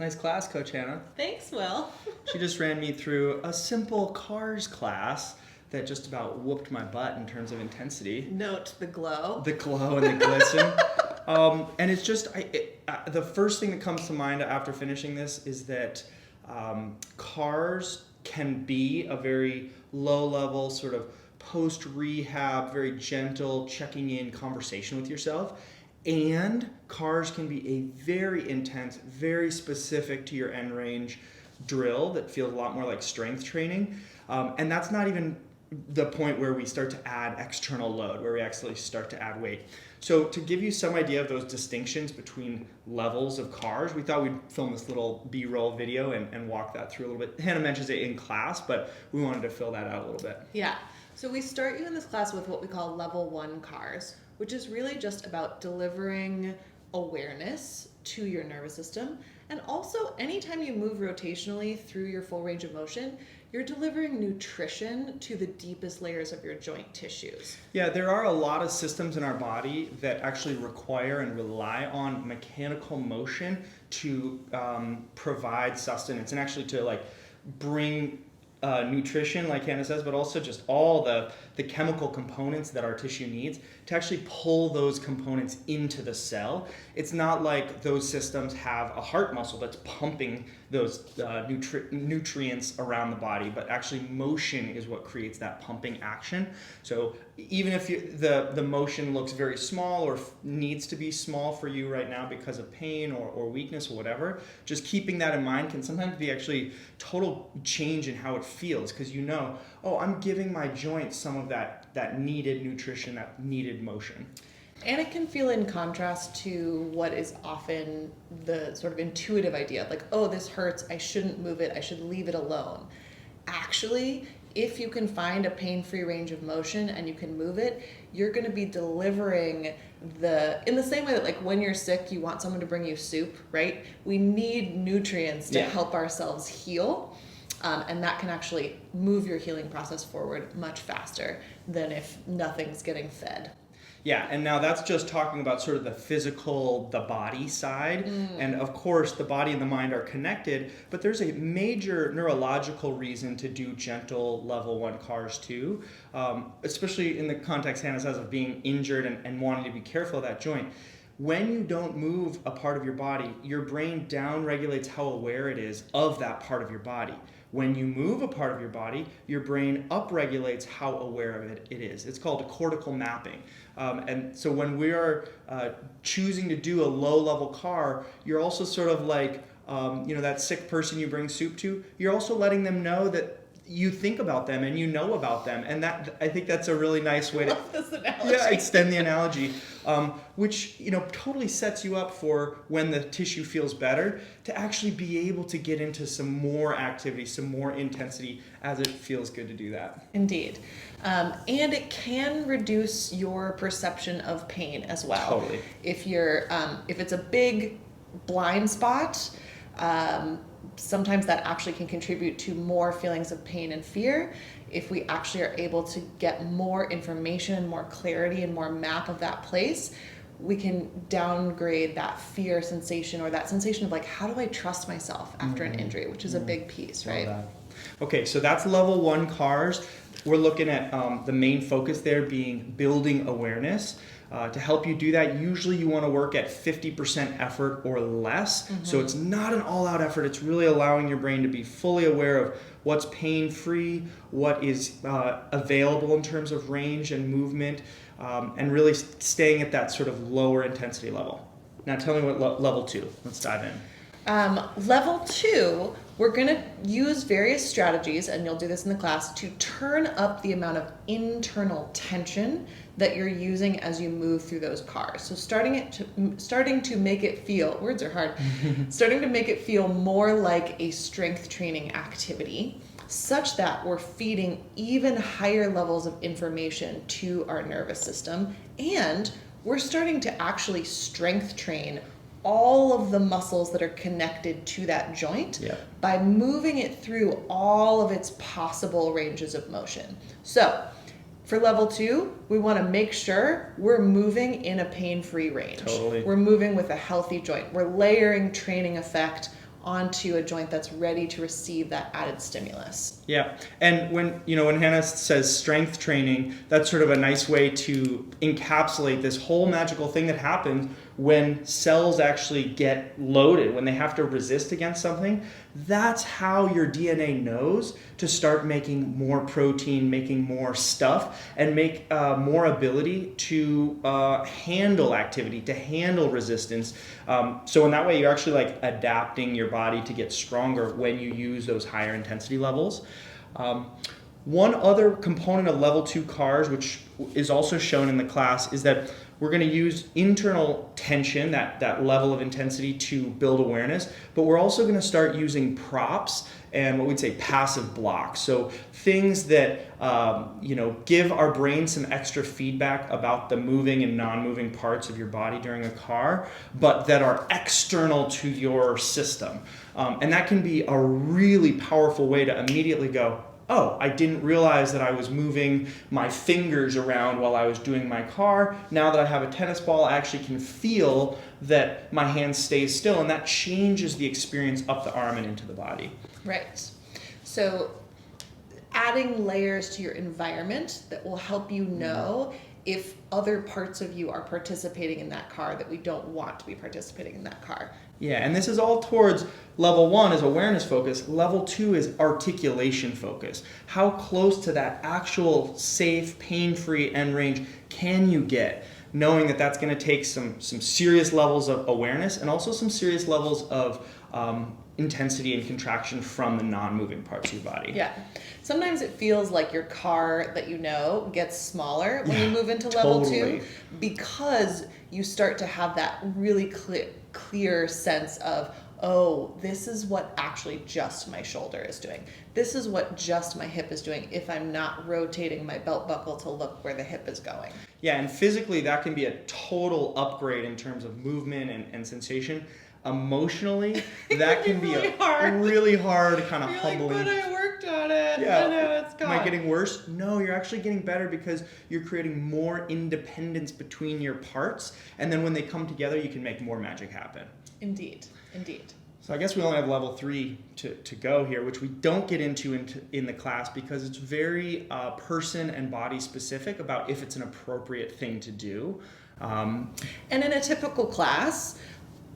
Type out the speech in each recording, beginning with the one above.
Nice class, Coach Hannah. Thanks, Will. She just ran me through a simple cars class that just about whooped my butt in terms of intensity. Note the glow. The glow and the glisten. And it's just, the first thing that comes to mind after finishing this is that cars can be a very low-level, sort of post-rehab, very gentle, checking in conversation with yourself. And cars can be a very intense, very specific to your end range drill that feels a lot more like strength training. And that's not even the point where we start to add external load, where we actually start to add weight. So to give you some idea of those distinctions between levels of cars, we thought we'd film this little B-roll video and walk that through a little bit. Hannah mentions it in class, but we wanted to fill that out a little bit. Yeah. So we start you in this class with what we call level 1 cars, which is really just about delivering awareness to your nervous system. And also, anytime you move rotationally through your full range of motion, you're delivering nutrition to the deepest layers of your joint tissues. Yeah, there are a lot of systems in our body that actually require and rely on mechanical motion to provide sustenance and actually to bring nutrition, like Hannah says, but also just all the chemical components that our tissue needs to actually pull those components into the cell. It's not like those systems have a heart muscle that's pumping those nutrients around the body, but actually motion is what creates that pumping action. So even if the motion looks very small or needs to be small for you right now because of pain or weakness or whatever, just keeping that in mind can sometimes be actually total change in how it feels, because you know, oh, I'm giving my joints some of that needed nutrition, that needed motion. And it can feel in contrast to what is often the sort of intuitive idea, like, oh, this hurts, I shouldn't move it, I should leave it alone. Actually, if you can find a pain-free range of motion and you can move it, you're going to be delivering in the same way that, like, when you're sick, you want someone to bring you soup, right? We need nutrients to help ourselves heal. And that can actually move your healing process forward much faster than if nothing's getting fed. Yeah, and now that's just talking about sort of the physical, the body side. And of course, the body and the mind are connected, but there's a major neurological reason to do gentle level 1 cars too, especially in the context Hannah says of being injured and wanting to be careful of that joint. When you don't move a part of your body, your brain down-regulates how aware it is of that part of your body. When you move a part of your body, your brain upregulates how aware of it is. It's called a cortical mapping. And so when we are choosing to do a low-level car, you're also sort of like, that sick person you bring soup to, you're also letting them know that you think about them and you know about them. And that, I think that's a really nice way to extend the analogy, which totally sets you up for when the tissue feels better to actually be able to get into some more activity, some more intensity as it feels good to do that. Indeed. And it can reduce your perception of pain as well. Totally. If it's a big blind spot, sometimes that actually can contribute to more feelings of pain and fear. If we actually are able to get more information, more clarity, and more map of that place, we can downgrade that fear sensation or that sensation of, like, how do I trust myself after an injury, which is a big piece, right? Okay, so that's level 1 cars. We're looking at the main focus there being building awareness. To help you do that, usually you want to work at 50% effort or less. So it's not an all-out effort. It's really allowing your brain to be fully aware of what's pain-free, what is available in terms of range and movement, and really staying at that sort of lower intensity level. Now tell me what level 2. Let's dive in. Level 2, we're going to use various strategies, and you'll do this in the class, to turn up the amount of internal tension that you're using as you move through those cars. So starting to make it feel, words are hard, starting to make it feel more like a strength training activity, such that we're feeding even higher levels of information to our nervous system, and we're starting to actually strength train all of the muscles that are connected to that joint by moving it through all of its possible ranges of motion. So for level 2, we want to make sure we're moving in a pain-free range. Totally. We're moving with a healthy joint. We're layering training effect onto a joint that's ready to receive that added stimulus. Yeah, and when Hannah says strength training, that's sort of a nice way to encapsulate this whole magical thing that happens when cells actually get loaded, when they have to resist against something. That's how your DNA knows to start making more protein, making more stuff, and make more ability to handle activity, to handle resistance. So in that way, you're actually like adapting your body to get stronger when you use those higher intensity levels. One other component of level 2 CARs, which is also shown in the class, is that we're going to use internal tension, that level of intensity, to build awareness, but we're also going to start using props and what we'd say passive blocks. So things that give our brain some extra feedback about the moving and non-moving parts of your body during a CAR, but that are external to your system. And that can be a really powerful way to immediately go, oh, I didn't realize that I was moving my fingers around while I was doing my CAR. Now that I have a tennis ball, I actually can feel that my hand stays still, and that changes the experience up the arm and into the body. Right. So adding layers to your environment that will help you know if other parts of you are participating in that CAR that we don't want to be participating in that CAR. Yeah, and this is all towards level 1 is awareness focus. Level 2 is articulation focus. How close to that actual safe, pain-free end range can you get? Knowing that that's going to take some serious levels of awareness and also some serious levels of intensity and contraction from the non-moving parts of your body. Yeah. Sometimes it feels like your CAR that you know gets smaller when you move into level 2 because you start to have that really clear sense of, oh, this is what actually just my shoulder is doing. This is what just my hip is doing if I'm not rotating my belt buckle to look where the hip is going. Yeah, and physically that can be a total upgrade in terms of movement and sensation. Emotionally, that can be a really hard kind of humbling. But I worked on it. Yeah. I know it's gone. Am I getting worse? No, you're actually getting better because you're creating more independence between your parts, and then when they come together, you can make more magic happen. Indeed. So I guess we only have level 3 to go here, which we don't get into in the class because it's very person and body specific about if it's an appropriate thing to do. And in a typical class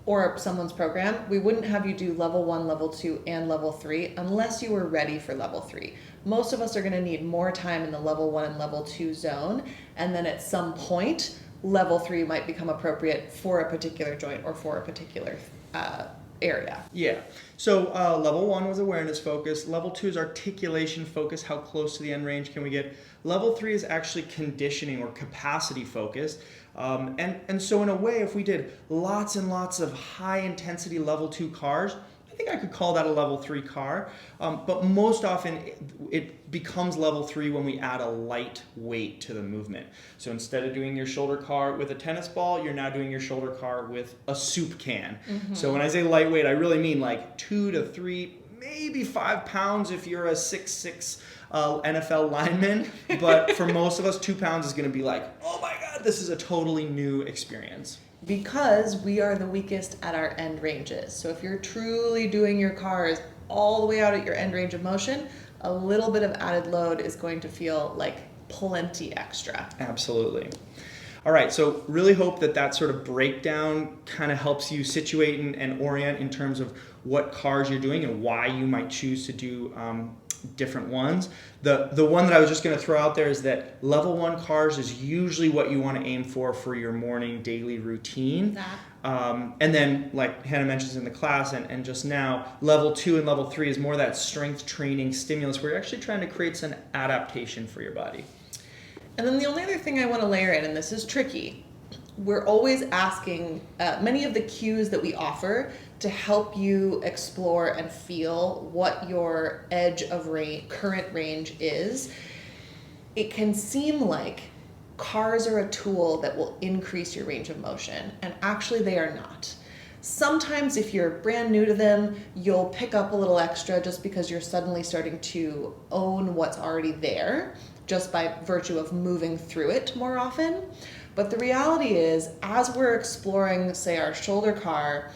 or someone's program, we wouldn't have you do level 1, level 2, and level 3 unless you were ready for level 3. Most of us are going to need more time in the level 1 and level 2 zone, and then at some point, level 3 might become appropriate for a particular joint or for a particular area. Yeah. So level 1 was awareness focus. Level 2 is articulation focus. How close to the end range can we get? Level 3 is actually conditioning or capacity focus. And so in a way, if we did lots and lots of high intensity level 2 CARs, I think I could call that a level 3 CAR. But most often it becomes level 3 when we add a light weight to the movement. So instead of doing your shoulder CAR with a tennis ball, you're now doing your shoulder CAR with a soup can. Mm-hmm. So when I say lightweight, I really mean like 2 to 3, maybe 5 pounds if you're a 6'6" NFL lineman. But for most of us, 2 pounds is going to be like, oh my God, this is a totally new experience. Because we are the weakest at our end ranges. So if you're truly doing your CARs all the way out at your end range of motion, a little bit of added load is going to feel like plenty extra. Absolutely. All right, so really hope that sort of breakdown kind of helps you situate and orient in terms of what CARs you're doing and why you might choose to do different ones. The one that I was just going to throw out there is that level 1 CARs is usually what you want to aim for your morning daily routine. And then, like Hannah mentions in the class and just now, level 2 and level 3 is more that strength training stimulus where you're actually trying to create some adaptation for your body. And then the only other thing I want to layer in, and this is tricky, we're always asking many of the cues that we offer to help you explore and feel what your edge of current range is. It can seem like CARs are a tool that will increase your range of motion, and actually they are not. Sometimes if you're brand new to them, you'll pick up a little extra just because you're suddenly starting to own what's already there, just by virtue of moving through it more often. But the reality is, as we're exploring, say, our shoulder CAR,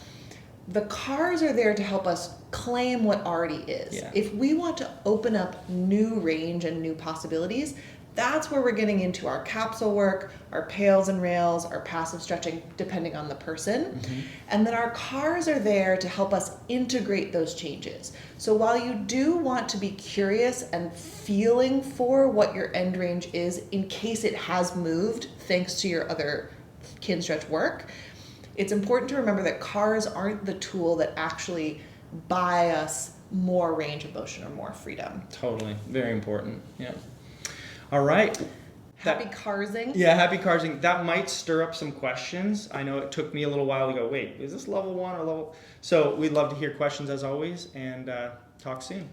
The cars are there to help us claim what already is. Yeah. If we want to open up new range and new possibilities, that's where we're getting into our capsule work, our pails and rails, our passive stretching, depending on the person. And then our cars are there to help us integrate those changes. So while you do want to be curious and feeling for what your end range is in case it has moved thanks to your other Kinstretch work, it's important to remember that cars aren't the tool that actually buy us more range of motion or more freedom. Totally. Very important. Yeah. All right. Happy carsing. Yeah, happy carsing. That might stir up some questions. I know it took me a little while to go, wait, is this level 1 or level... So we'd love to hear questions as always, and talk soon.